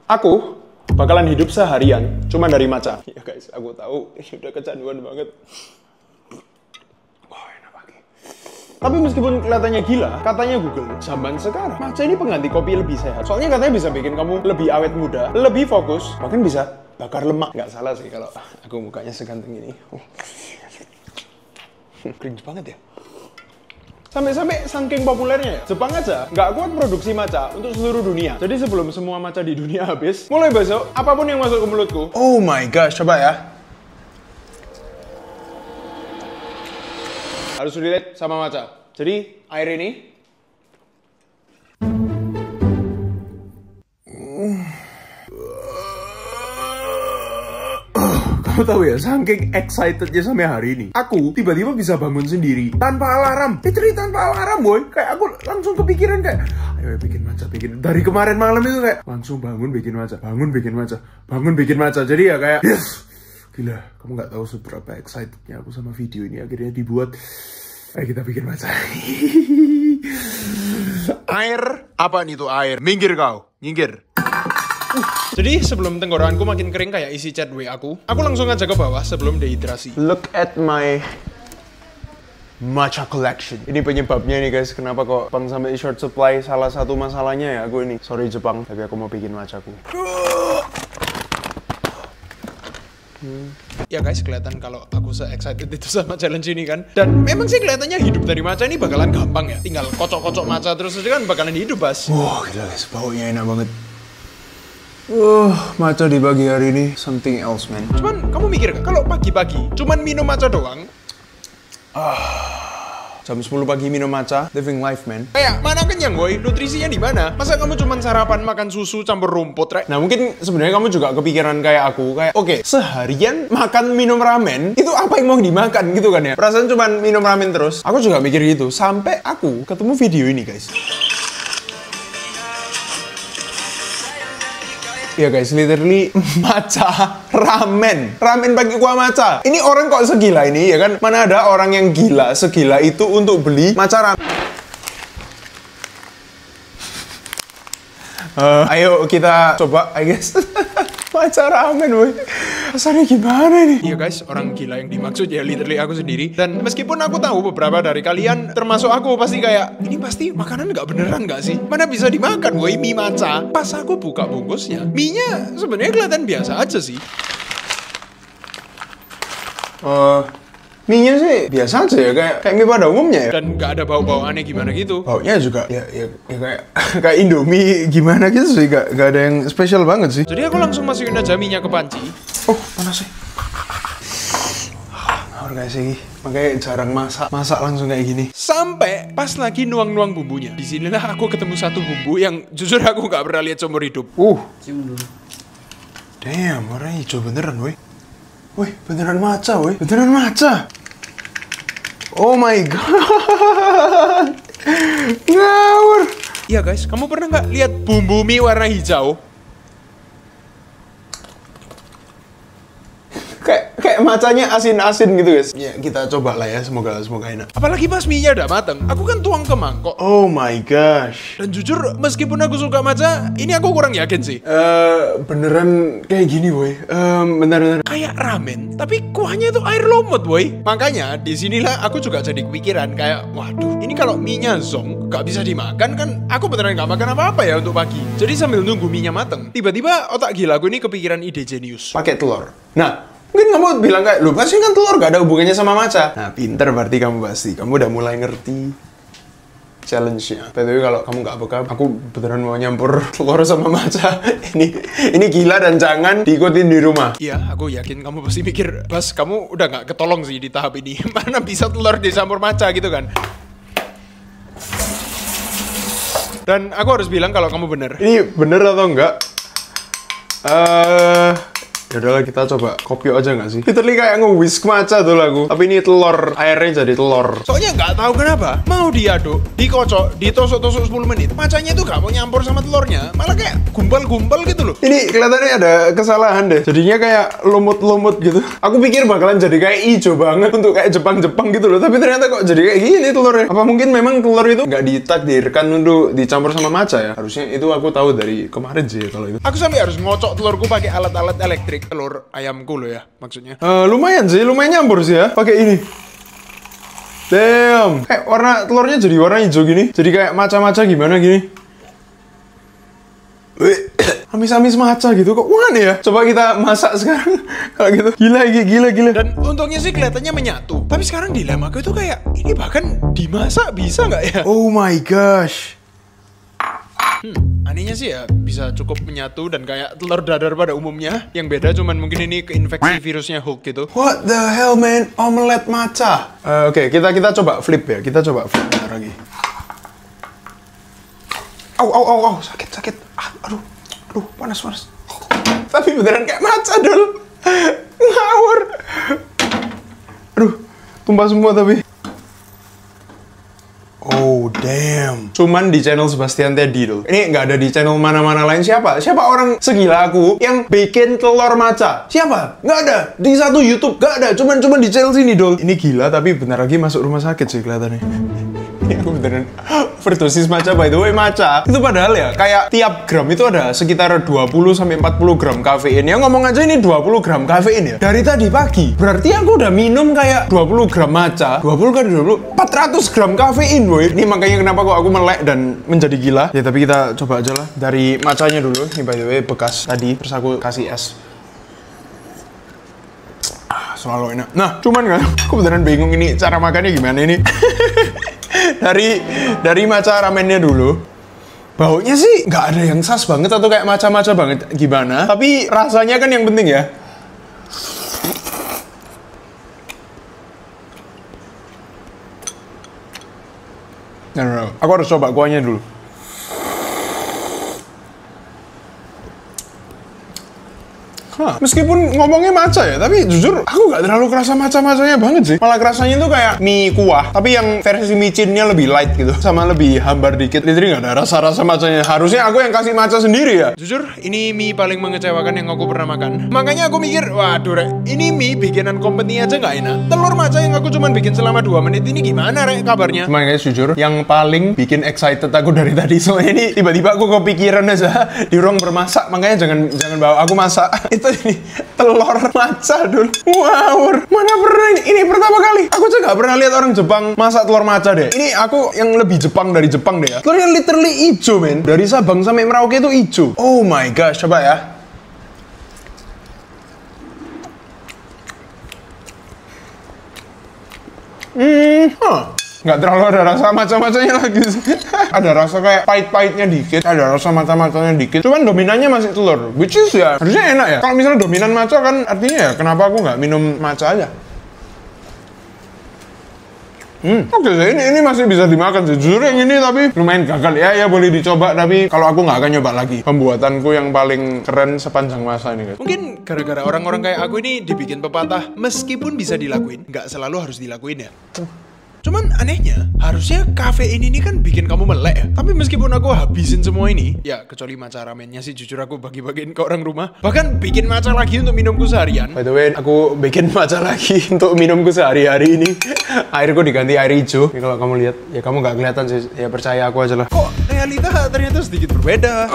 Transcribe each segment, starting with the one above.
Aku bakalan hidup seharian cuma dari matcha. Ya guys, aku tahu ini udah kecanduan banget. Wah, enak banget. Tapi meskipun kelihatannya gila, katanya Google, zaman sekarang matcha ini pengganti kopi lebih sehat. Soalnya katanya bisa bikin kamu lebih awet muda, lebih fokus, bahkan bisa bakar lemak. Nggak salah sih kalau aku mukanya seganteng ini. Cringe banget ya. Sampai-sampai saking populernya ya, Jepang aja nggak kuat produksi matcha untuk seluruh dunia. Jadi sebelum semua matcha di dunia habis, mulai besok, apapun yang masuk ke mulutku, oh my gosh, coba ya. Harus relate sama matcha. Jadi, air ini kamu tahu ya, saking excitednya sampai hari ini, aku tiba-tiba bisa bangun sendiri tanpa alarm. Literally tanpa alarm, boy. Kayak aku langsung kepikiran kayak, ayo bikin matcha, bikin. Dari kemarin malam itu kayak langsung bangun bikin matcha, bangun bikin matcha, bangun bikin matcha. Jadi ya kayak, yes, gila. Kamu nggak tahu seberapa excitednya aku sama video ini akhirnya dibuat. Ayo kita bikin matcha. Air, apa nih tuh air? Minggir kau, minggir. Jadi sebelum tenggorokanku makin kering kayak isi chat WA aku langsung aja ke bawah sebelum dehidrasi. Look at my matcha collection. Ini penyebabnya nih guys, kenapa kok Jepang sampai short supply. Salah satu masalahnya ya aku ini. Sorry Jepang, tapi aku mau bikin matchaku. Ya guys, kelihatan kalau aku se-excited itu sama challenge ini kan. Dan memang sih kelihatannya hidup dari matcha ini bakalan gampang ya. Tinggal kocok-kocok matcha terus aja kan bakalan hidup, Bas. Wah, gila guys, baunya enak banget. Matcha di pagi hari ini something else, man. Cuman kamu mikir gak, kalau pagi-pagi cuman minum matcha doang, jam 10 pagi minum matcha, living life, man. Kayak mana kenyang, boy? Nutrisinya di mana? Masa kamu cuman sarapan makan susu campur rumput, Rek? Nah, mungkin sebenarnya kamu juga kepikiran kayak aku, kayak oke, seharian makan minum ramen, itu apa yang mau dimakan gitu kan ya? Perasaan cuman minum ramen terus. Aku juga mikir gitu, sampai aku ketemu video ini, guys. Ya guys, literally matcha ramen pakai kuah matcha. Ini orang kok segila ini ya kan? Mana ada orang yang gila segila itu untuk beli matcha ramen? Ayo kita coba, I guess. Matcha ramen, woy. Rasanya gimana nih? Iya guys, orang gila yang dimaksud ya literally aku sendiri. Dan meskipun aku tahu beberapa dari kalian, termasuk aku, pasti kayak, ini pasti makanan nggak beneran nggak sih? Mana bisa dimakan, woy, mie matcha? Pas aku buka bungkusnya, mie-nya sebenarnya kelihatan biasa aja sih. Mie-nya sih biasa aja ya, kayak mie pada umumnya ya. Dan nggak ada bau-bau aneh gimana gitu. Baunya juga ya kayak Indomie gimana gitu sih, nggak ada yang spesial banget sih. Jadi aku langsung masukin aja mie-nya ke panci. Oh, panas sih. Ngawur guys sih, makanya jarang masak langsung kayak gini. Sampai pas lagi nuang-nuang bumbunya. Disinilah aku ketemu satu bumbu yang jujur aku nggak pernah lihat seumur hidup. Cium dulu. Damn, warnanya hijau beneran, woy. Wih, beneran matcha, woy. Beneran matcha. Oh my god. Ngawur. Iya guys, kamu pernah nggak lihat bumbu mie warna hijau? Kayak matchanya asin-asin gitu guys. Ya kita coba lah ya, semoga enak. Apalagi pas mie-nya udah mateng, aku kan tuang ke mangkok. Oh my gosh. Dan jujur, meskipun aku suka matcha, ini aku kurang yakin sih. Beneran kayak gini, boy. Bener-bener kayak ramen, tapi kuahnya itu air lumut, boy. Makanya disinilah aku juga jadi kepikiran kayak, waduh, ini kalau mie-nya zong gak bisa dimakan kan, aku beneran gak makan apa-apa ya untuk pagi. Jadi sambil nunggu mie-nya mateng, tiba-tiba otak gila aku ini kepikiran ide jenius. Pakai telur. Nah, mungkin kamu bilang kayak, lu pasti kan telur gak ada hubungannya sama matcha. Nah, pinter berarti kamu pasti. Kamu udah mulai ngerti challenge-nya. Tapi kalau kamu gak peka, aku beneran mau nyampur telur sama matcha. Ini gila dan jangan diikutin di rumah. Iya, aku yakin kamu pasti mikir, Bas, kamu udah gak ketolong sih di tahap ini. Mana bisa telur dicampur matcha gitu kan? Dan aku harus bilang kalau kamu bener. Ini bener atau enggak? Ya udahlah, kita coba kopi aja nggak sih? Literally kayak nge-whisk matcha tuh lagu. Tapi ini telur, airnya jadi telur. Soalnya nggak tahu kenapa, mau diaduk, dikocok, ditosok-tosok 10 menit, matchanya tuh nggak mau nyampur sama telurnya, malah kayak gumpal-gumpal gitu loh. Ini kelihatannya ada kesalahan deh. Jadinya kayak lumut-lumut gitu. Aku pikir bakalan jadi kayak hijau banget untuk kayak Jepang-Jepang gitu loh. Tapi ternyata kok jadi kayak gini telurnya. Apa mungkin memang telur itu nggak ditakdirkan untuk dicampur sama matcha ya? Harusnya itu aku tahu dari kemarin sih kalau itu. Aku sampai harus ngocok telurku pakai alat-alat elektrik. Telur ayamku loh ya maksudnya. Lumayan sih, lumayan nyampur sih ya pakai ini. Damn, kayak warna telurnya jadi warna hijau gini. Jadi kayak matcha-matcha gimana gini. Amis-amis matcha gitu kok aneh ya. Coba kita masak sekarang. Kalau gitu gila. Dan untungnya sih kelihatannya menyatu. Tapi sekarang dilemaku itu kayak ini bahkan dimasak bisa nggak ya? Oh my gosh. Anehnya sih ya bisa cukup menyatu dan kayak telur dadar pada umumnya. Yang beda cuman mungkin ini keinfeksi virusnya Hulk gitu. What the hell man, omelet matcha. Oke, kita coba flip ya. Kita coba flip bentar lagi. Au, sakit. Aduh, panas. Tapi beneran kayak matcha dul. Ngawur. Aduh, tumpah semua tapi. Oh damn. Cuman di channel Sebastian Teddy dul. Ini nggak ada di channel mana-mana lain. Siapa orang segila aku yang bikin telur matcha? Siapa? Nggak ada. Di satu YouTube nggak ada. Cuman di channel sini dul. Ini gila tapi bentar lagi masuk rumah sakit sih kelihatannya. Aku beneran overdosis matcha. By the way, matcha itu padahal ya kayak tiap gram itu ada sekitar 20-40 gram kafein. Ya ngomong aja ini 20 gram kafein ya dari tadi pagi. Berarti aku udah minum kayak 20 gram matcha. 20 kali 20 400 gram kafein boy. Ini makanya kenapa kok aku melek dan menjadi gila. Ya tapi kita coba aja lah dari matchanya dulu. Ini by the way bekas tadi, terus aku kasih es. Selalu enak. Nah, cuman kan aku beneran bingung ini cara makannya gimana ini. dari matcha ramennya dulu. Baunya sih nggak ada yang sas banget atau kayak matcha-matcha banget gimana. Tapi rasanya kan yang penting ya. No. Aku harus coba kuahnya dulu. Meskipun ngomongnya matcha ya, tapi jujur aku nggak terlalu kerasa matcha-matchanya banget sih. Malah kerasanya tuh kayak mie kuah, tapi yang versi micinnya lebih light gitu, sama lebih hambar dikit. Jadi nggak ada rasa-rasa matchanya. Harusnya aku yang kasih matcha sendiri ya. Jujur, ini mie paling mengecewakan yang aku pernah makan. Makanya aku mikir, waduh Rek, ini mie bikinan company aja nggak enak. Telur matcha yang aku cuman bikin selama 2 menit ini gimana Rek kabarnya? Cuman guys, jujur, yang paling bikin excited aku dari tadi soalnya ini tiba-tiba aku kepikiran aja di ruang bermasak. Makanya jangan bawa aku masak. Itu ini telur matcha dulu. Wow, mana pernah ini pertama kali. Aku juga nggak pernah lihat orang Jepang masak telur matcha deh. Ini aku yang lebih Jepang dari Jepang deh ya. Telurnya literally hijau men. Dari Sabang sampai Merauke itu hijau. Oh my gosh, coba ya. Nggak terlalu ada rasa matcha-matchanya lagi sih. Ada rasa kayak pahit-pahitnya dikit, ada rasa matcha-matchanya dikit. Cuman dominannya masih telur, which is ya harusnya enak ya. Kalau misalnya dominan matcha kan artinya ya kenapa aku nggak minum matcha aja. Oke sih, ini masih bisa dimakan sih. Jujur yang ini tapi lumayan gagal ya boleh dicoba. Tapi kalau aku nggak akan nyoba lagi. Pembuatanku yang paling keren sepanjang masa ini guys. Mungkin gara-gara orang-orang kayak aku ini dibikin pepatah, meskipun bisa dilakuin, nggak selalu harus dilakuin ya. Cuman anehnya, harusnya kafein ini kan bikin kamu melek ya. Tapi meskipun aku habisin semua ini, ya kecuali matcha ramennya sih jujur aku bagi-bagiin ke orang rumah. Bahkan bikin matcha lagi untuk minumku seharian. By the way, aku bikin matcha lagi untuk minumku sehari-hari ini. Airku diganti air hijau. Ini kalau kamu lihat, ya kamu nggak kelihatan sih. Ya percaya aku aja lah. Kok realita ternyata sedikit berbeda.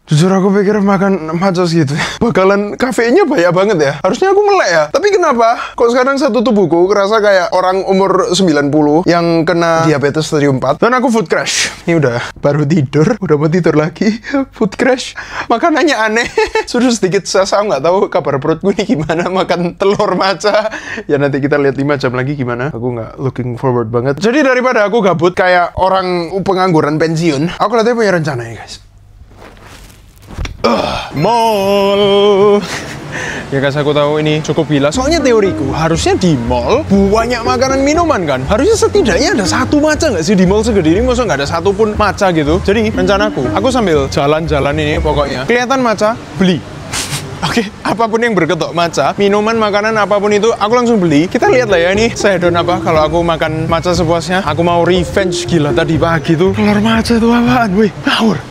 Jujur aku pikir makan matcha gitu bakalan kafeinnya banyak banget ya. Harusnya aku melek ya. Tapi kenapa? Kok sekarang satu tubuhku kerasa kayak orang umur 90 yang kena diabetes stadium 4. Dan aku food crash. Ini udah baru tidur. Udah mau tidur lagi. Food crash. Makanannya aneh. Sudah sedikit sasa. Nggak tahu kabar perutku ini gimana makan telur matcha. Ya nanti kita lihat 5 jam lagi gimana. Aku nggak looking forward banget. Jadi daripada aku gabut kayak orang pengangguran pensiun, aku katanya punya rencana ya guys. Mall. Ya guys, aku tahu ini cukup gila. Soalnya teoriku harusnya di mall banyak makanan minuman kan. Harusnya setidaknya ada satu matcha nggak sih di mall segede ini? Masa nggak ada satu pun matcha gitu. Jadi rencanaku, aku sambil jalan-jalan ini pokoknya kelihatan matcha, beli. Oke, apapun yang bergetok matcha, minuman, makanan, apapun itu, aku langsung beli. Kita lihat lah ya ini, saya don apa kalau aku makan matcha sepuasnya. Aku mau revenge, gila tadi pagi tuh telur matcha itu apaan, wih, ngawur.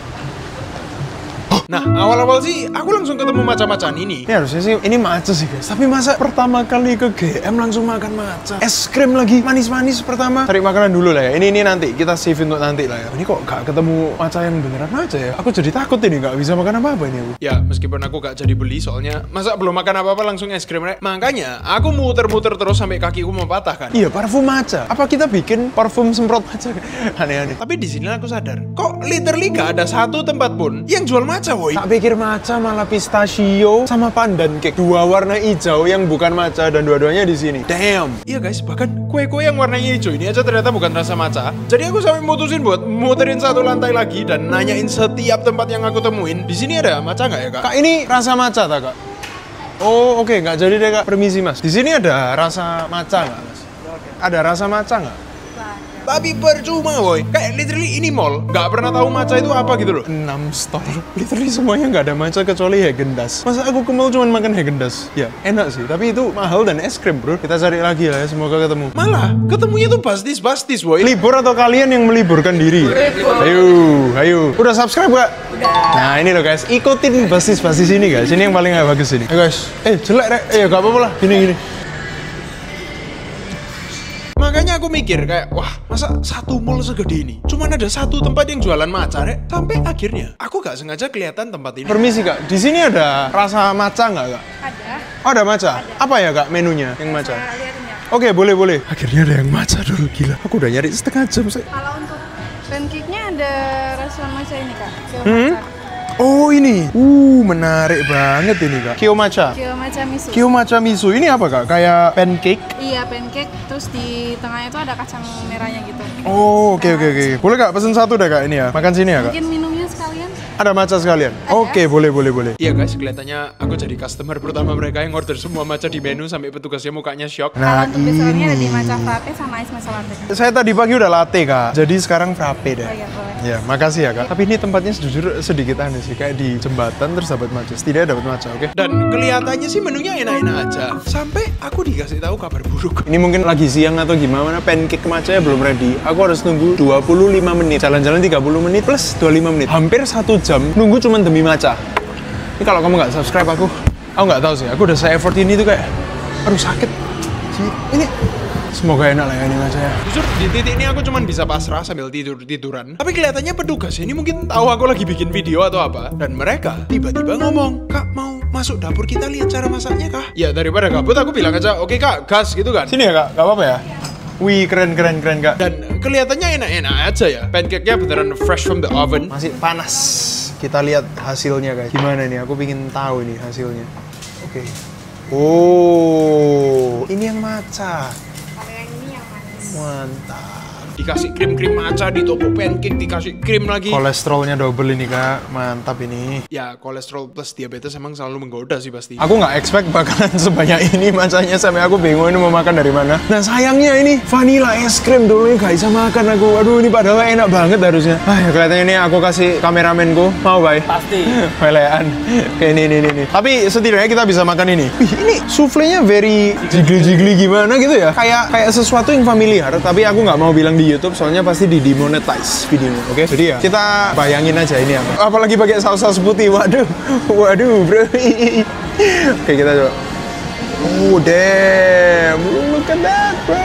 Nah, awal-awal sih aku langsung ketemu matcha-matchaan ini. Ini harusnya sih, ini matcha sih guys. Tapi masa pertama kali ke GM langsung makan matcha? Es krim lagi, manis-manis pertama. Cari makanan dulu lah ya. Ini nanti, kita save untuk nanti lah ya. Ini kok gak ketemu matcha yang beneran matcha ya? Aku jadi takut ini, gak bisa makan apa-apa ini aku. Ya, meskipun aku gak jadi beli soalnya, masa belum makan apa-apa langsung es krim, Rek? Makanya, aku muter-muter terus sampai kakiku mau patah kan. Iya, parfum matcha. Apa kita bikin parfum semprot matcha? Aneh-aneh. Tapi di sini aku sadar, kok literally gak ada satu tempat pun yang jual matcha, woy. Tak pikir matcha malah pistachio sama pandan cake. Dua warna hijau yang bukan matcha dan dua-duanya di sini. Damn. Iya guys, bahkan kue-kue yang warnanya hijau ini aja ternyata bukan rasa matcha. Jadi aku sampai mutusin buat muterin satu lantai lagi dan nanyain setiap tempat yang aku temuin. Di sini ada matcha nggak ya kak? Kak, ini rasa matcha tak kak? Oh oke, nggak jadi deh kak. Permisi mas. Di sini ada rasa matcha nggak mas? Ada rasa matcha nggak? Tapi percuma boy, kayak literally ini mall nggak pernah tahu matcha itu apa gitu loh. 6 store, literally semuanya nggak ada matcha kecuali Häagen-Dazs. Masa aku ke mall cuma makan Häagen-Dazs? Ya enak sih, tapi itu mahal dan es krim bro. Kita cari lagi lah ya, semoga ketemu. Malah ketemunya tuh bastis boy. Libur atau kalian yang meliburkan diri? Ayo. Udah subscribe gak? Udah. Nah ini loh guys, ikutin bastis ini guys. Ini yang paling bagus ini. Ayo guys, jelek Rek. Gak apa-apa lah, gini. Makanya aku mikir kayak, wah masa satu mall segede ini cuman ada satu tempat yang jualan matcha Rek? Sampai akhirnya aku gak sengaja kelihatan tempat ini. Permisi kak, di sini ada rasa matcha nggak kak? Ada. Oh ada matcha? Ada. Apa ya kak menunya yang matcha? Oke boleh. Akhirnya ada yang matcha dulu, gila. Aku udah nyari setengah jam saya. Kalau untuk pancake-nya ada rasa matcha ini kak. Oh ini, menarik banget ini kak. Kyo matcha miso. Ini apa kak? Kayak pancake? Iya pancake, terus di tengahnya itu ada kacang merahnya gitu. Oh oke. Boleh kak pesen satu deh kak ini ya. Makan sini ya kak. Mungkin minumnya sekalian. Ada matcha sekalian? Oke, boleh. Iya guys, kelihatannya aku jadi customer pertama mereka yang order semua matcha di menu sampai petugasnya mukanya shock. Nah untuk besarnya ada di matcha frappe sama ice matcha latte kak. Saya tadi pagi udah latte kak, jadi sekarang frappe deh. Oh iya boleh. Ya makasih ya kak. Tapi ini tempatnya jujur sedikit aneh sih, kayak di jembatan terus dapat matcha, setidaknya dapat matcha, oke? Dan kelihatannya sih menunya enak-enak aja. Sampai aku dikasih tahu kabar buruk. Ini mungkin lagi siang atau gimana, pancake matcha belum ready. Aku harus nunggu 25 menit. Jalan-jalan 30 menit plus 25 menit. Hampir 1 jam nunggu cuman demi matcha. Ini kalau kamu nggak subscribe aku nggak tahu sih. Aku udah se-effort ini tuh kayak, aduh sakit. Ini semoga enak lah ya ini matcha ya. Jujur di titik ini aku cuman bisa pasrah sambil tiduran. Tapi kelihatannya petugas ini mungkin tahu aku lagi bikin video atau apa. Dan mereka tiba-tiba ngomong, kak mau masuk dapur kita lihat cara masaknya kah? Ya daripada kabut aku bilang aja, oke kak gas gitu kan. Sini ya kak, nggak apa-apa ya? Wih keren kak. Dan kelihatannya enak-enak aja ya. Pancake-nya beneran fresh from the oven. Masih panas. Kita lihat hasilnya guys. Gimana nih? Aku pengen tahu ini hasilnya. Oke. Oh, ini yang matcha. Kalau yang ini yang manis. Mantap. Dikasih krim matcha, ditopok pancake, dikasih krim lagi. Kolesterolnya double ini kak, mantap ini. Ya kolesterol plus diabetes emang selalu menggoda sih pasti. Aku nggak expect bakalan sebanyak ini matchanya sampai aku bingung ini mau makan dari mana. Nah sayangnya ini vanilla es krim dulu ini nggak bisa makan aku. Aduh ini padahal enak banget harusnya. Ya kelihatannya ini aku kasih kameramenku. Mau bay? Pasti. Pelean. Kayak ini. Tapi setidaknya kita bisa makan ini. Ini soufflenya very jiggly gimana gitu ya. Kayak sesuatu yang familiar. Tapi aku nggak mau bilang di YouTube soalnya pasti di demonetize videonya, oke? Jadi ya kita bayangin aja ini apa. Apalagi pakai saus putih, waduh bro. Oke kita coba. Oh damn, look at that bro.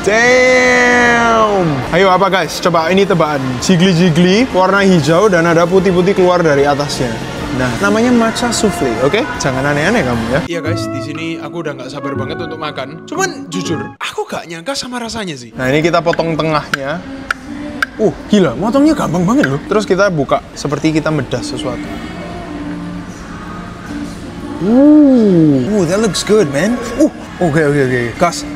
Damn. Ayo apa guys? Coba ini tebakan. Jiggly warna hijau dan ada putih-putih keluar dari atasnya. Nah, namanya matcha souffle, oke? Jangan aneh-aneh kamu ya. Iya guys, di sini aku udah nggak sabar banget untuk makan. Cuman jujur, aku gak nyangka sama rasanya sih. Nah, ini kita potong tengahnya. Gila, motongnya gampang banget loh. Terus kita buka seperti kita medas sesuatu. That looks good, man. Oke. Gas.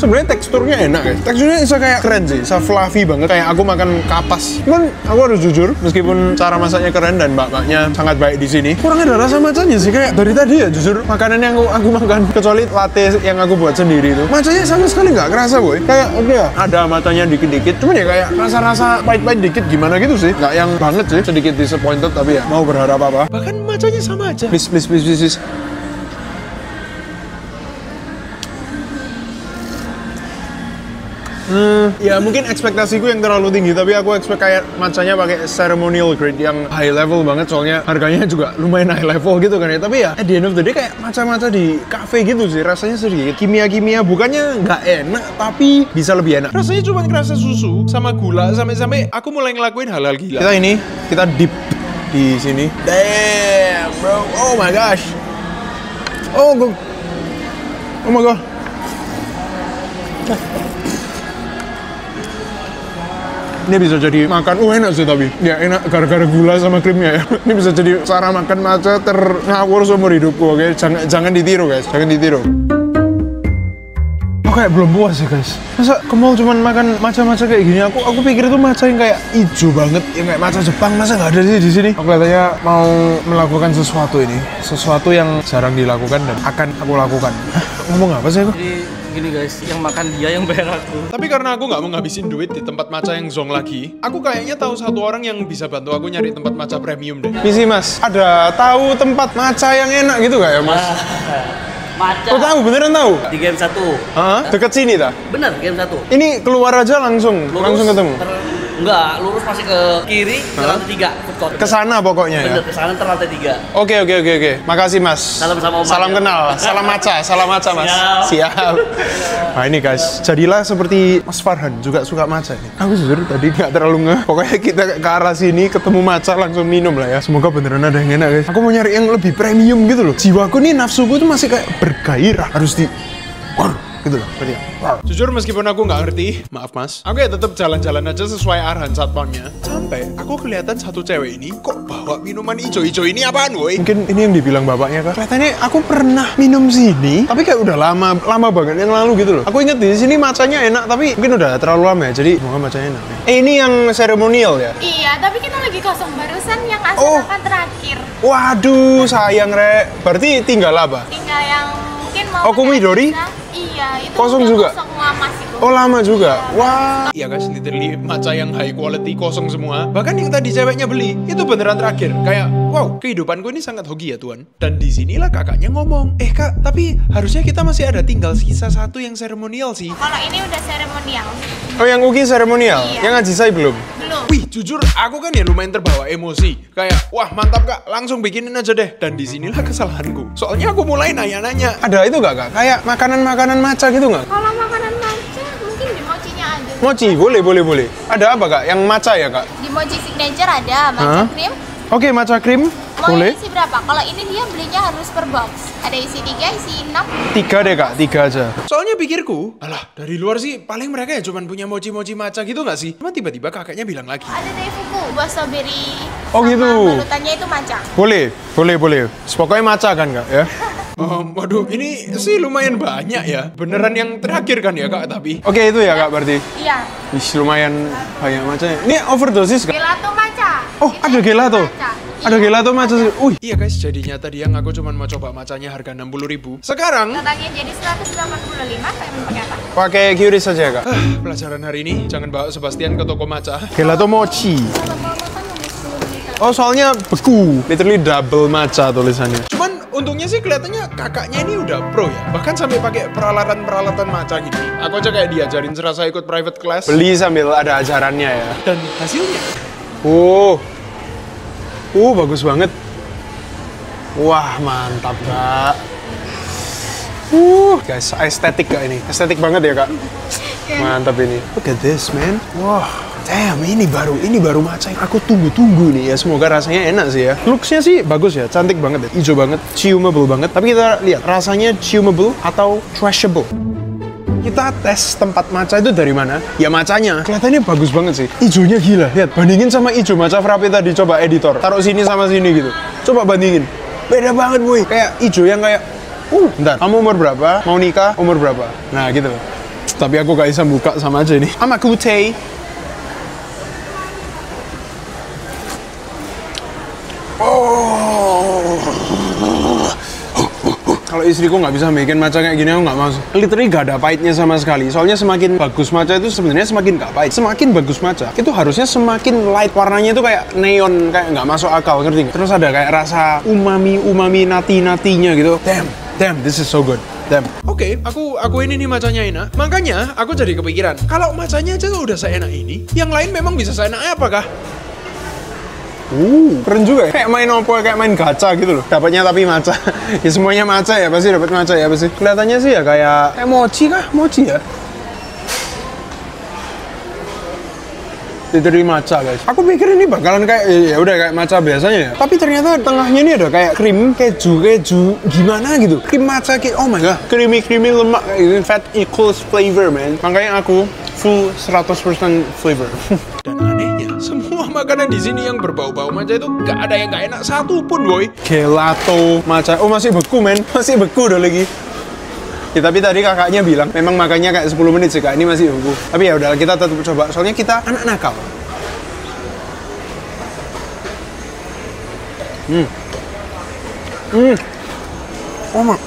sebenarnya teksturnya enak guys. Teksturnya bisa kayak keren sih, bisa fluffy banget kayak aku makan kapas. Cuman aku harus jujur, meskipun cara masaknya keren dan mbak-mbaknya sangat baik di sini, kurang ada rasa macanya sih. Kayak dari tadi ya jujur makanan yang aku makan, kecuali latte yang aku buat sendiri itu, macanya sama sekali nggak kerasa boy. Kayak oke ya, ada matanya dikit-dikit, cuman ya kayak rasa-rasa pahit-pahit dikit gimana gitu sih. Nggak yang banget sih, sedikit disappointed tapi ya mau berharap apa. Bahkan macanya sama aja. Please. Ya mungkin ekspektasiku yang terlalu tinggi, tapi aku expect kayak matchanya pakai ceremonial grade yang high level banget, soalnya harganya juga lumayan high level gitu kan ya. Tapi ya at the end of the day kayak matcha-matcha di cafe gitu sih, rasanya sedikit kimia-kimia, bukannya nggak enak tapi bisa lebih enak. Rasanya cuma kerasa susu sama gula, sampai aku mulai ngelakuin hal-hal gila. Kita dip di sini. Damn bro, oh my gosh. Oh my god. Ini bisa jadi makan, enak sih tapi ya enak gara-gara gula sama krimnya ya. Ini bisa jadi cara makan matcha ternawur seumur hidupku, oke? Jangan ditiru guys, jangan ditiru. Oh kayak belum puas ya guys. Masa ke mall cuman makan matcha-matcha kayak gini? Aku pikir itu matcha yang kayak hijau banget, yang kayak matcha Jepang, masa nggak ada sih di sini? Aku kelihatannya mau melakukan sesuatu ini, sesuatu yang jarang dilakukan dan akan aku lakukan. Hah? Ngomong apa sih aku? Gini guys, yang makan dia yang bayar aku. Tapi karena aku nggak mau ngabisin duit di tempat matcha yang zong lagi, aku kayaknya tahu satu orang yang bisa bantu aku nyari tempat matcha premium deh. Misi mas, ada tahu tempat matcha yang enak gitu gak ya mas? Matcha. Oh tahu, beneran tahu? Di game 1. Hah? Deket sini dah? Bener, game 1. Ini keluar aja langsung ketemu? Enggak, lurus masih ke kiri, ke lantai 3 food court. Kesana pokoknya ya? Bener, kesana ke lantai 3. Oke. Makasih mas. Salam sama Om. Salam kenal, salam matcha mas. Siap. Nah ini guys, jadilah seperti Mas Farhan juga suka matcha nih. Aku jujur tadi nggak terlalu ngeh. Pokoknya kita ke arah sini ketemu matcha langsung minum lah ya. Semoga beneran ada yang enak guys. Aku mau nyari yang lebih premium gitu loh. Jiwaku nih, nafsuku tuh masih kayak bergairah, harus di gitu loh. Jujur meskipun aku nggak ngerti, maaf mas, aku ya tetap jalan-jalan aja sesuai arahan satpamnya. Sampai aku kelihatan satu cewek ini kok bawa minuman hijau-hijau ini apaan woi? Mungkin ini yang dibilang bapaknya kan. Kelihatannya aku pernah minum sini, tapi kayak udah lama banget yang lalu gitu loh. Aku inget di sini matchanya enak, tapi mungkin udah terlalu lama ya. Jadi semoga matchanya enak. Ini yang seremonial ya? Iya, tapi kita lagi kosong barusan yang asal akan terakhir. Waduh, sayang rek. Berarti tinggal apa? Tinggal yang mungkin mau. Kumidori? Iya, itu kosong juga. Kosong lama sih. Oh lama juga. Wah. Iya guys, literally matcha yang high quality kosong semua. Bahkan yang tadi ceweknya beli itu beneran terakhir. Kayak wow, kehidupanku ini sangat hoki ya Tuhan. Dan disinilah kakaknya ngomong, kak, tapi harusnya kita masih ada tinggal sisa satu yang seremonial sih. Kalau ini udah seremonial. Oh yang Uki seremonial? Iya. Yang Ajisai belum? Belum. Wih, jujur aku kan ya lumayan terbawa emosi. Kayak wah mantap kak, langsung bikinin aja deh. Dan disinilah kesalahanku. Soalnya aku mulai nanya-nanya. Ada itu gak kak? Kayak makanan matcha gitu gak? Kalau makanan matcha mungkin di mochinya ada. Mochi, boleh. Ada apa kak? Yang matcha ya kak? Di mochi signature ada matcha cream. Oke, matcha cream. Mau Boleh. isi berapa? Kalau ini dia belinya harus per box. Ada isi 3, isi 6. 3 deh kak, 3 aja. Soalnya pikirku, alah dari luar sih paling mereka ya cuma punya mochi-mochi matcha gitu gak sih? Cuma tiba-tiba kakaknya bilang lagi. Ada daifuku, buah strawberry. Oh sama gitu. balutannya itu matcha. Boleh. Pokoknya matcha kan kak ya? Waduh, ini sih lumayan banyak ya. Beneran yang terakhir kan ya kak tapi? Oke, itu ya kak berarti? Iya. Lumayan banyak matchanya. Ini overdosis kak? Gelato matcha. Oh, Itu ada gelato? matcha. Ada gelato matcha. Iya guys, jadinya tadi yang aku cuma mau coba matchanya harga 60.000. Sekarang Totalnya jadi 185, pengen pakai apa? pakai QRIS saja kak. Pelajaran hari ini jangan bawa Sebastian ke toko matcha. Gelato mochi. Kalau mau makan lebih 10 menit. Oh soalnya beku, literally double matcha tulisannya. Cuman untungnya sih kelihatannya kakaknya ini udah pro ya. Bahkan sampai pakai peralatan matcha gini. Aku aja kayak diajarin serasa ikut private class. Beli sambil ada ajarannya ya. Dan hasilnya. Bagus banget. Wah mantap kak. Guys, estetik kak ini. Estetik banget ya kak. Mantap ini. Look at this man. Wah. Damn, ini baru matcha yang aku tunggu-tunggu nih ya. Semoga rasanya enak sih ya. Looks-nya sih bagus ya, cantik banget ya. Hijau banget, ciumable banget. Tapi kita lihat rasanya ciumable atau trashable. Kita tes tempat matcha itu dari mana? Ya matchanya. Kelihatannya bagus banget sih. Hijaunya gila. Lihat, bandingin sama hijau matcha frappe tadi. Coba editor, taruh sini sama sini gitu. Coba bandingin. Beda banget, boy. Kayak hijau yang kayak bentar, kamu umur berapa? Mau nikah? Umur berapa? Nah, gitu. Tapi aku gak bisa buka, sama aja ini. Amakute. Kalau istriku nggak bisa bikin matcha kayak gini, aku nggak mau. Literally nggak ada pahitnya sama sekali. Soalnya semakin bagus matcha itu sebenarnya semakin nggak pahit. Semakin bagus matcha itu harusnya semakin light, warnanya itu kayak neon, kayak nggak masuk akal, ngerti nggak? Terus ada kayak rasa umami natinya gitu. Damn, this is so good. Damn. Oke, aku ini nih matchanya enak. Makanya aku jadi kepikiran, kalau matchanya aja udah seenak ini, yang lain memang bisa seenaknya apakah? Keren juga ya. Kayak main opo, kayak main gacha gitu loh. Dapatnya tapi matcha. Ya semuanya matcha ya, pasti dapat matcha ya pasti. Kelihatannya sih ya kayak mochi kah? Mochi ya? Dari matcha guys. Aku pikir ini bakalan kayak ya udah kayak matcha biasanya ya. Tapi ternyata tengahnya ini ada kayak krim, keju gimana gitu. Krim matcha kayak oh my god, creamy lemak kayak gitu. Fat equals flavor man. Makanya aku full 100% flavor. Dan anehnya, semua makanan di sini yang berbau-bau matcha itu gak ada yang gak enak satu pun boy. Gelato matcha, oh masih beku men, masih beku udah lagi. Ya, tapi tadi kakaknya bilang memang makannya kayak 10 menit sih kak, ini masih beku. Tapi ya udah kita tetap coba, soalnya kita anak nakal. Oh mak.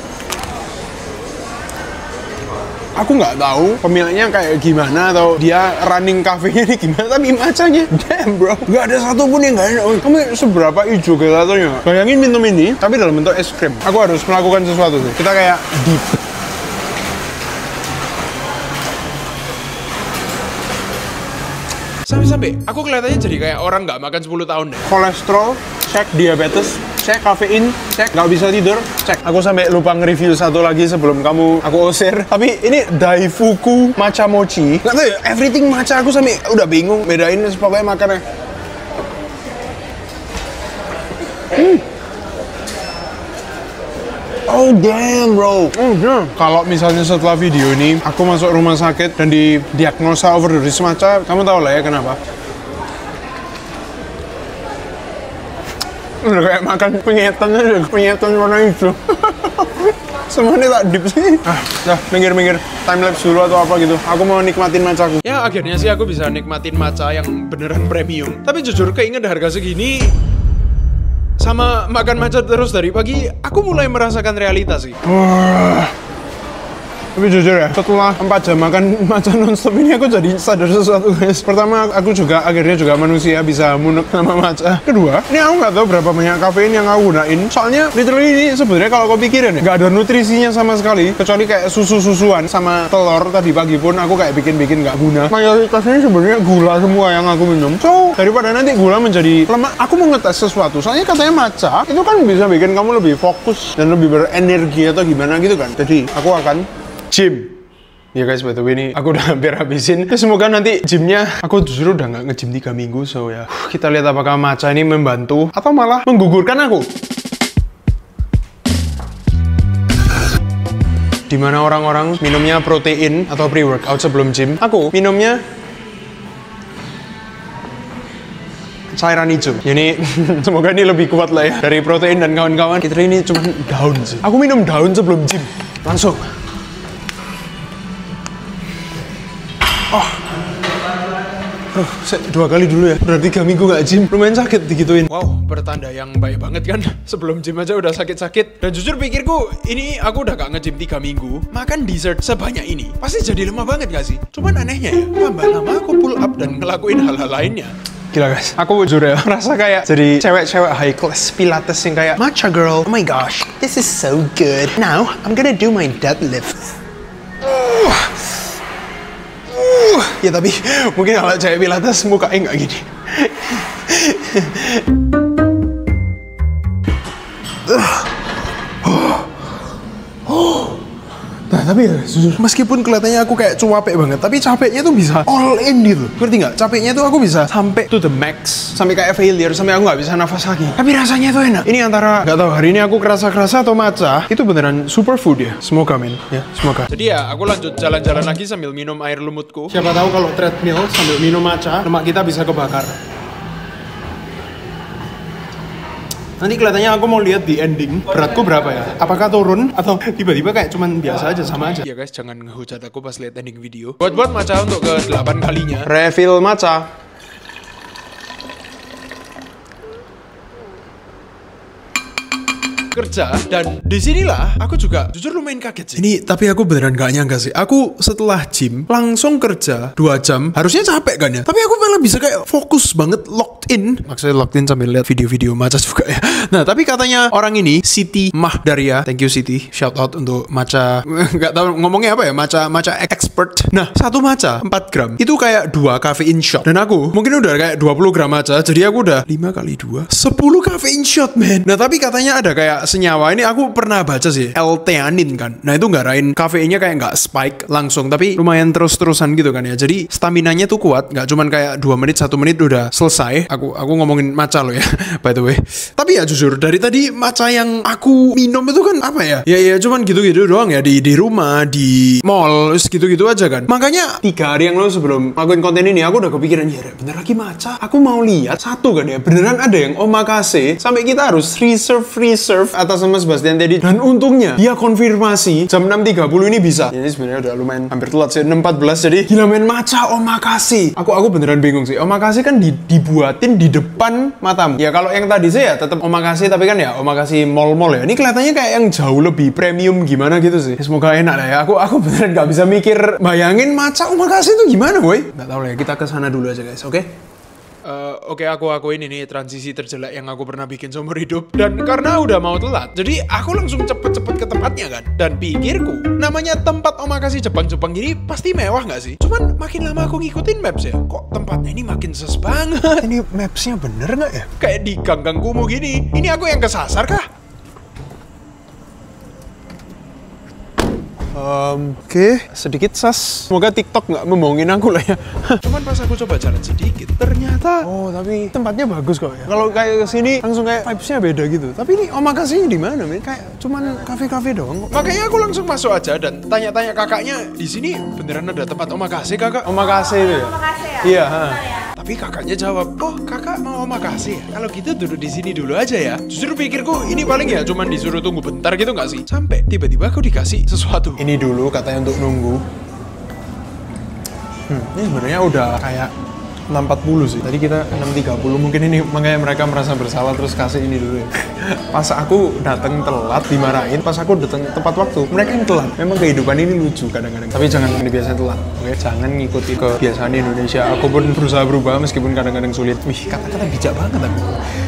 Aku nggak tahu pemiliknya kayak gimana atau dia running cafe-nya ini gimana, tapi matchanya damn bro, nggak ada satupun yang nggak enak. Kamu seberapa hijau gelatonya? Bayangin minum ini tapi dalam bentuk es krim. Aku harus melakukan sesuatu sih. Kita kayak deep. Sampai aku kelihatannya jadi kayak orang nggak makan 10 tahun deh. Kolesterol, cek. Diabetes, cek. Kafein, cek. Nggak bisa tidur, cek. Aku sampai lupa nge-review satu lagi sebelum aku usir. Tapi ini Daifuku Matcha Mochi. Nggak tahu ya, everything matcha aku sampai udah bingung bedain pokoknya makannya. Oh damn bro. Kalau misalnya setelah video ini aku masuk rumah sakit dan didiagnosa overdose matcha, kamu tahu lah ya kenapa. Udah kayak makan penyetan warna hijau. Semuanya tak dip sih. Dah minggir time lapse dulu atau apa gitu. Aku mau nikmatin matchaku. Ya akhirnya sih aku bisa nikmatin matcha yang beneran premium. Tapi jujur keinget harga segini sama makan matcha terus dari pagi, aku mulai merasakan realitas sih. Tapi jujur ya, setelah 4 jam makan matcha nonstop ini aku jadi sadar sesuatu guys. Pertama, aku juga akhirnya juga manusia bisa munek sama matcha. Kedua, ini aku nggak tahu berapa banyak kafein yang aku gunain. Soalnya literally ini sebenarnya kalau kau pikirin ya, nggak ada nutrisinya sama sekali. Kecuali kayak susu-susuan sama telur tadi pagi pun aku kayak bikin nggak guna. Mayoritasnya sebenarnya gula semua yang aku minum. So, daripada nanti gula menjadi lemak, aku mau ngetes sesuatu. Soalnya katanya matcha itu kan bisa bikin kamu lebih fokus dan lebih berenergi atau gimana gitu kan. Jadi, aku akan gym. Ya guys, by the way ini aku udah hampir habisin. Semoga nanti gymnya, aku justru udah nggak nge-gym 3 minggu. So ya, kita lihat apakah matcha ini membantu atau malah menggugurkan aku. Dimana orang-orang minumnya protein atau pre-workout sebelum gym, aku minumnya cairan hijau. Ini semoga ini lebih kuat lah ya dari protein dan kawan-kawan. Kita ini cuma daun sih. Aku minum daun sebelum gym. Langsung. Oh, 2 kali dulu ya. Udah 3 minggu gak gym, lumayan sakit digituin. Wow, pertanda yang baik banget kan. Sebelum gym aja udah sakit-sakit. Dan jujur pikirku, ini aku udah gak nge-gym 3 minggu, makan dessert sebanyak ini pasti jadi lemah banget gak sih? Cuman anehnya ya, tambah lama aku pull up dan ngelakuin hal-hal lainnya. Gila guys, aku jujur ya, rasa kayak jadi cewek-cewek high class pilates yang kayak matcha girl. Oh my gosh, this is so good. Now, I'm gonna do my deadlift. Ya tapi mungkin kalau cewek pilates mukanya nggak gini. Nah tapi ya jujur, meskipun kelihatannya aku kayak cuapek banget, tapi capeknya tuh bisa all in gitu. Ngerti nggak? Capeknya tuh aku bisa sampai to the max, sampai kayak failure, sampai aku nggak bisa nafas lagi. Tapi rasanya tuh enak. Ini antara nggak tahu hari ini aku kerasa atau matcha itu beneran superfood ya. Semoga men, ya semoga. Jadi ya aku lanjut jalan-jalan lagi sambil minum air lumutku. Siapa tahu kalau treadmill sambil minum matcha, lemak kita bisa kebakar. Nanti kelihatannya aku mau lihat di ending beratku berapa ya. Apakah turun atau tiba-tiba kayak cuman biasa aja, sama aja. Ya guys, jangan ngehujat aku pas lihat ending video. Buat matcha untuk ke-8 kalinya. Refill matcha. Kerja, dan disinilah aku juga jujur lumayan kaget sih. Ini tapi aku beneran gak nyangka sih. Aku setelah gym langsung kerja 2 jam. Harusnya capek kan ya, tapi aku malah bisa kayak fokus banget, locked in. Maksudnya locked in sambil lihat video-video matcha juga ya. Nah tapi katanya orang ini Siti Mahdaria, thank you Siti, shout out untuk matcha. Gak tahu ngomongnya apa ya, matcha expert. Nah 1 matcha 4 gram itu kayak 2 caffeine shot, dan aku mungkin udah kayak 20 gram matcha, jadi aku udah 5 kali 2 10 caffeine shot man. Nah tapi katanya ada kayak senyawa, ini aku pernah baca sih, L-theanine kan. Nah itu ngarahin kafeinnya kayak nggak spike langsung, tapi lumayan terus-terusan gitu kan ya. Jadi staminanya tuh kuat, nggak cuman kayak 2 menit 1 menit udah selesai. Aku ngomongin matcha lo ya by the way. Tapi ya jujur dari tadi matcha yang aku minum itu kan apa ya, ya cuman gitu-gitu doang ya, di rumah, di mall, gitu-gitu aja kan. Makanya 3 hari yang lalu sebelum ngelakuin konten ini aku udah kepikiran, ya bener lagi matcha. Aku mau lihat satu kan ya, beneran ada yang omakase sampai kita harus reserve atas sama Sebastian tadi, dan untungnya dia konfirmasi jam 6.30 ini bisa. Ini sebenarnya udah lumayan hampir telat sih, 6.14, jadi gila main matcha omakase. Aku beneran bingung sih. Omakase kan dibuatin di depan matamu. Ya kalau yang tadi saya tetap omakase, tapi kan ya omakase mall-mall ya. Ini kelihatannya kayak yang jauh lebih premium gimana gitu sih. Semoga enak lah ya. Aku beneran gak bisa mikir bayangin matcha omakase itu gimana, boy. Gak tau lah ya, kita kesana dulu aja guys, oke? Oke, aku akuin ini transisi terjelek yang aku pernah bikin seumur hidup. Dan karena udah mau telat, jadi aku langsung cepet-cepet ke tempatnya kan. Dan pikirku, namanya tempat omakase Jepang-Jepang gini pasti mewah gak sih? Cuman makin lama aku ngikutin maps ya, kok tempatnya ini makin ses banget. Ini mapsnya bener gak ya? Kayak di gang-gang kumuh gini. Ini aku yang kesasar kah? Oke, sedikit sas. Semoga TikTok nggak membohongin aku lah ya. Cuman pas aku coba jalan sedikit, ternyata tapi tempatnya bagus kok ya. Kalau kayak kesini langsung kayak vibes-nya beda gitu. Tapi ini omakase-nya di mana, men? Kayak cuman kafe-kafe doang kok. Makanya aku langsung masuk aja dan tanya-tanya kakaknya, di sini beneran ada tempat omakase, kakak? Omakase itu ya? Omakase ya? Iya, Tapi kakaknya jawab, "Oh, kakak mau omakase ya? Kalau gitu duduk di sini dulu aja ya." Justru pikirku ini paling ya cuman disuruh tunggu bentar gitu nggak sih? Sampai tiba-tiba aku dikasih sesuatu. Ini dulu katanya untuk nunggu. Ini sebenarnya udah kayak 6.40 sih. Tadi kita 6.30, mungkin ini makanya mereka merasa bersalah terus kasih ini dulu ya. Pas aku datang telat dimarahin, pas aku datang tepat waktu mereka yang telat. Memang kehidupan ini lucu kadang-kadang. Tapi jangan biasa telat. Oke, jangan ngikuti kebiasaan Indonesia. Aku pun berusaha berubah meskipun kadang-kadang sulit. Wih, kata-kata bijak banget aku.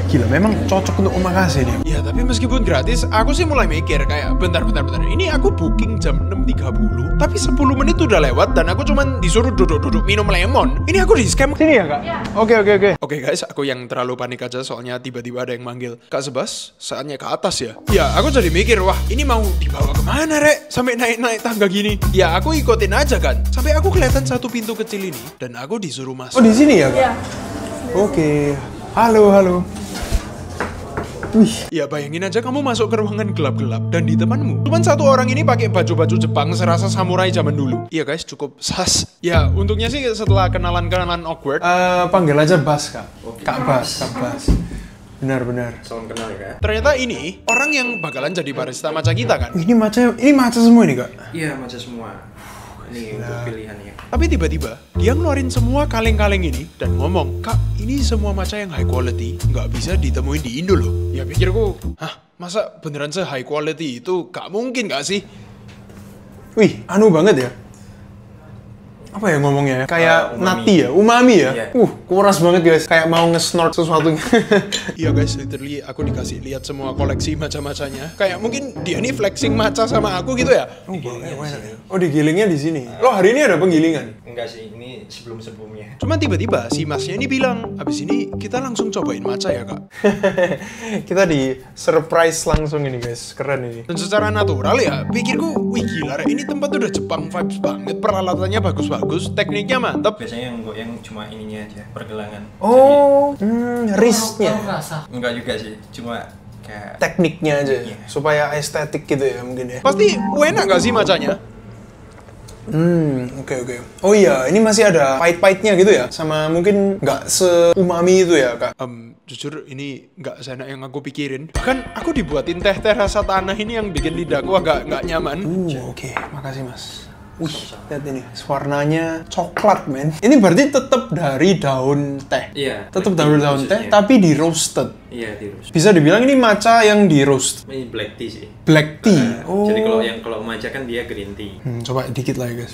Gila, memang cocok untuk omakase nih. Ya, tapi meskipun gratis, aku sih mulai mikir kayak bentar. Ini aku booking jam 6.30, tapi 10 menit udah lewat dan aku cuman disuruh duduk-duduk minum lemon. Ini aku di scam. Sini ya, Kak? Ya. Oke. Oke, guys, aku yang terlalu panik aja soalnya tiba-tiba ada yang manggil. Kak Sebas, saatnya ke atas ya. Ya, aku jadi mikir, wah, ini mau dibawa kemana, Rek? Sampai naik-naik tangga gini. Ya, aku ikutin aja kan. Sampai aku kelihatan satu pintu kecil ini dan aku disuruh masuk. Oh, di sini ya, Kak? Iya. Oke. Halo. Wih, ya bayangin aja kamu masuk ke ruangan gelap-gelap dan di depanmu cuman satu orang ini pakai baju-baju Jepang serasa samurai zaman dulu. Iya guys, cukup sas. Ya, untungnya sih setelah kenalan awkward, panggil aja Bas, Kak. Kak Bas. Benar. Salam kenal ya, Kak. Ternyata ini orang yang bakalan jadi barista matcha kita kan. Ini matcha semua nih, Kak? Iya, matcha semua. Ini untuk pilihannya. Tapi tiba-tiba dia ngeluarin semua kaleng-kaleng ini dan ngomong, "Kak, ini semua matcha yang high quality, nggak bisa ditemuin di Indo loh." Ya pikirku, masa beneran se-high quality itu? Gak mungkin gak sih? Wih, anu banget ya. Apa ya ngomongnya ya? Kayak nati ya, umami ya. Yeah. Kuras banget guys, kayak mau nge-snort sesuatu. Iya guys, literally aku dikasih lihat semua koleksi matcha-matchanya. Kayak mungkin dia nih flexing matcha sama aku gitu ya. Digilingnya di sini. Loh, hari ini ada penggilingan? Enggak sih, ini sebelum-sebelumnya. Cuman tiba-tiba si masnya ini bilang, "Abis ini kita langsung cobain matcha ya, Kak." Kita di surprise langsung ini guys, keren ini. Dan secara natural ya, pikirku, wih gila, ini tempat udah Jepang vibes banget, peralatannya bagus-bagus, tekniknya mantap. Biasanya yang goyang cuma ininya aja, pergelangan. Wristnya. Enggak juga sih, cuma kayak tekniknya aja, supaya estetik gitu ya mungkin ya. Pasti enak gak sih matchanya? Oke. Oh iya, ini masih ada pahit-pahitnya gitu ya? Sama mungkin nggak seumami itu ya, Kak? Jujur ini nggak seenak yang aku pikirin. Bahkan aku dibuatin teh-teh rasa tanah ini yang bikin lidahku agak nggak nyaman. Oke. Makasih, Mas. Wih, lihat ini. Warnanya coklat, men. Ini berarti tetap dari daun teh? Iya. Tetap dari daun teh, tapi di roasted? Iya, di roast. Bisa dibilang ini matcha yang di roast? Ini black tea sih. Black tea? Jadi kalau matcha kan dia green tea. Coba dikit lah ya, guys.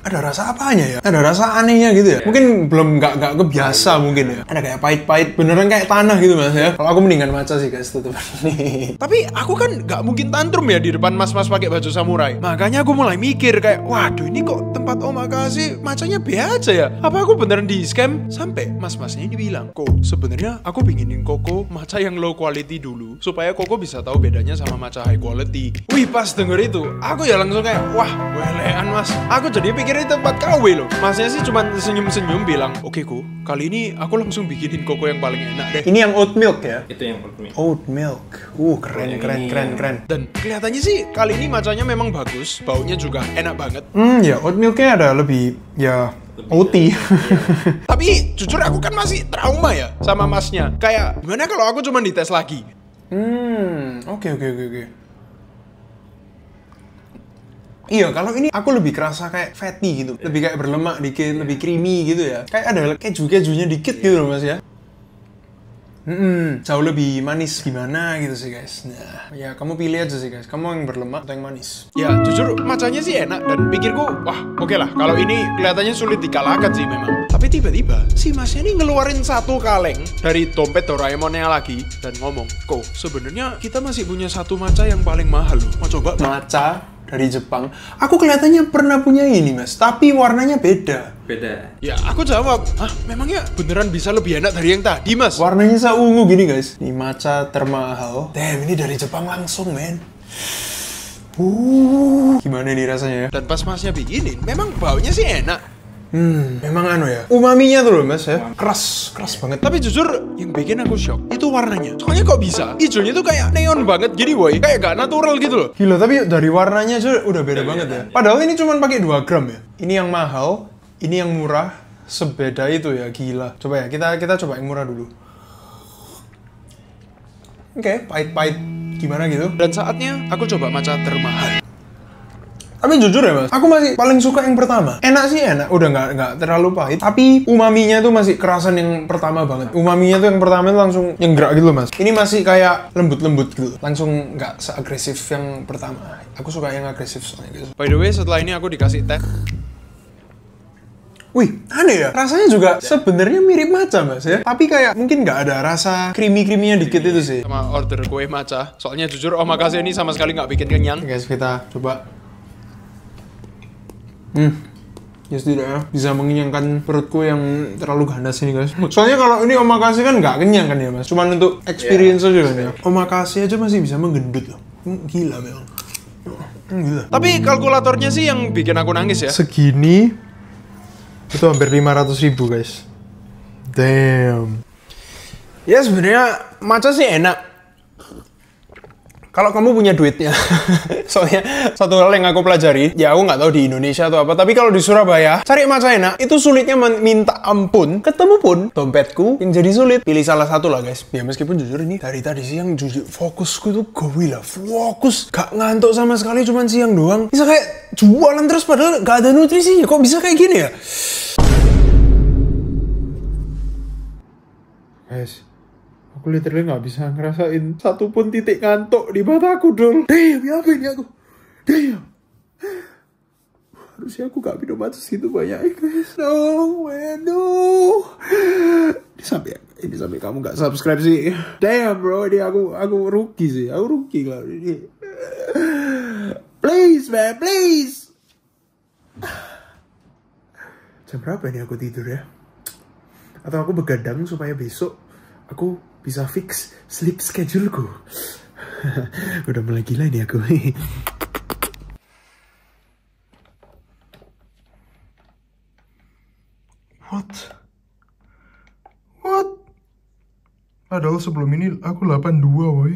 Ada rasa apanya ya? Ada rasa anehnya gitu ya? Mungkin belum nggak kebiasa mungkin ya. Ada kayak pahit-pahit, beneran kayak tanah gitu mas ya. Kalau aku mendingan matcha sih guys, tetep ini. Tapi aku kan nggak mungkin tantrum ya di depan mas-mas pakai baju samurai. Makanya aku mulai mikir kayak, waduh ini kok tempat omakase matchanya B aja ya? Apa aku beneran di scam? Sampai mas-masnya ini bilang, kok sebenarnya aku pinginin Koko matcha yang low quality dulu, supaya Koko bisa tahu bedanya sama matcha high quality. Wih pas denger itu, aku ya langsung kayak, wah welean mas. Aku jadi pikir ini tempat KW loh. Masnya sih cuma senyum-senyum bilang, oke Ko, kali ini aku langsung bikinin Koko yang paling enak deh. Ini yang oat milk ya? Itu yang oat milk. Oat milk. Keren. Dan kelihatannya sih kali ini matchanya memang bagus, baunya juga enak banget. Ya oat milknya ada lebih oaty. Tapi jujur aku kan masih trauma ya sama masnya. Kayak gimana kalau aku cuma dites lagi? Oke. Iya, kalau ini aku lebih kerasa kayak fatty gitu. Lebih kayak berlemak dikit, lebih creamy gitu ya. Kayak ada keju-kejunya dikit gitu loh mas ya. Jauh lebih manis gimana gitu sih guys. Nah, ya kamu pilih aja sih guys. Kamu yang berlemak atau yang manis? Ya, jujur matchanya sih enak dan pikirku, wah oke lah. Kalau ini kelihatannya sulit dikalahkan sih memang. Tapi tiba-tiba si masnya ini ngeluarin satu kaleng dari dompet Doraemonnya lagi dan ngomong, kok sebenarnya kita masih punya satu matcha yang paling mahal loh. Mau coba matcha dari Jepang? Aku kelihatannya pernah punya ini mas, tapi warnanya beda. Ya aku jawab, memangnya beneran bisa lebih enak dari yang tadi mas? Warnanya seungu gini guys. Ini matcha termahal. Damn, ini dari Jepang langsung men. Gimana nih rasanya ya? Dan pas masnya bikinin, memang baunya sih enak. Memang ya, umaminya tuh loh mas ya, keras banget. Tapi jujur, yang bikin aku shock itu warnanya. Soalnya kok bisa? Hijaunya tuh kayak neon banget, jadi boy, kayak gak natural gitu loh. Gila, tapi dari warnanya aja udah beda banget ya. Padahal ini cuma pakai 2 gram ya. Ini yang mahal, ini yang murah, sebeda itu ya, gila. Coba ya, kita coba yang murah dulu. Oke, pahit-pahit gimana gitu. Dan saatnya aku coba matcha termahal. Tapi jujur ya mas, aku masih paling suka yang pertama. Enak sih enak, udah nggak terlalu pahit. Tapi umaminya tuh masih kerasan yang pertama banget. Umaminya tuh yang pertama tuh langsung nyenggerak gitu loh mas. Ini masih kayak lembut-lembut gitu. Langsung nggak seagresif yang pertama. Aku suka yang agresif soalnya gitu. By the way, setelah ini aku dikasih teh. Wih, aneh ya? Rasanya juga sebenarnya mirip matcha mas ya. Tapi kayak mungkin nggak ada rasa creamy-creamy-nya dikit itu sih. Sama order kue matcha. Soalnya jujur omakase ini sama sekali nggak bikin kenyang. Guys, kita coba. Ya setidaknya bisa mengenyangkan perutku yang terlalu ganas ini guys. Soalnya kalau ini omakase kan nggak kenyang kan ya mas. Cuman untuk experience aja kan ya. Omakase aja masih bisa menggendut loh. Gila memang. Gila. Tapi kalkulatornya sih yang bikin aku nangis ya. Segini itu hampir 500.000 guys. Damn. Ya sebenarnya matcha sih enak. Kalau kamu punya duitnya. Soalnya satu hal yang aku pelajari, ya aku nggak tahu di Indonesia atau apa, tapi kalau di Surabaya cari matcha enak itu sulitnya minta ampun. Ketemu pun dompetku yang jadi sulit. Pilih salah satu lah guys. Ya meskipun jujur ini dari tadi siang jujur fokusku tuh gawil lah, fokus gak ngantuk sama sekali, cuman siang doang bisa kayak jualan terus padahal gak ada nutrisinya. Kok bisa kayak gini ya guys? Aku literally gak bisa ngerasain satupun titik ngantuk di mataku, dul. Damn, ya apa ini aku? Damn. Harusnya aku gak minum matcha segitu banyak, guys. No, man, no. Ini sampai kamu gak subscribe sih. Damn, bro. Ini aku rookie sih. Aku rookie kalau ini. Please, man, please. Jam berapa ini aku tidur ya? Atau aku begadang supaya besok aku bisa fix sleep scheduleku. Udah mulai gila nih aku. What? Padahal sebelum ini aku 82 woy.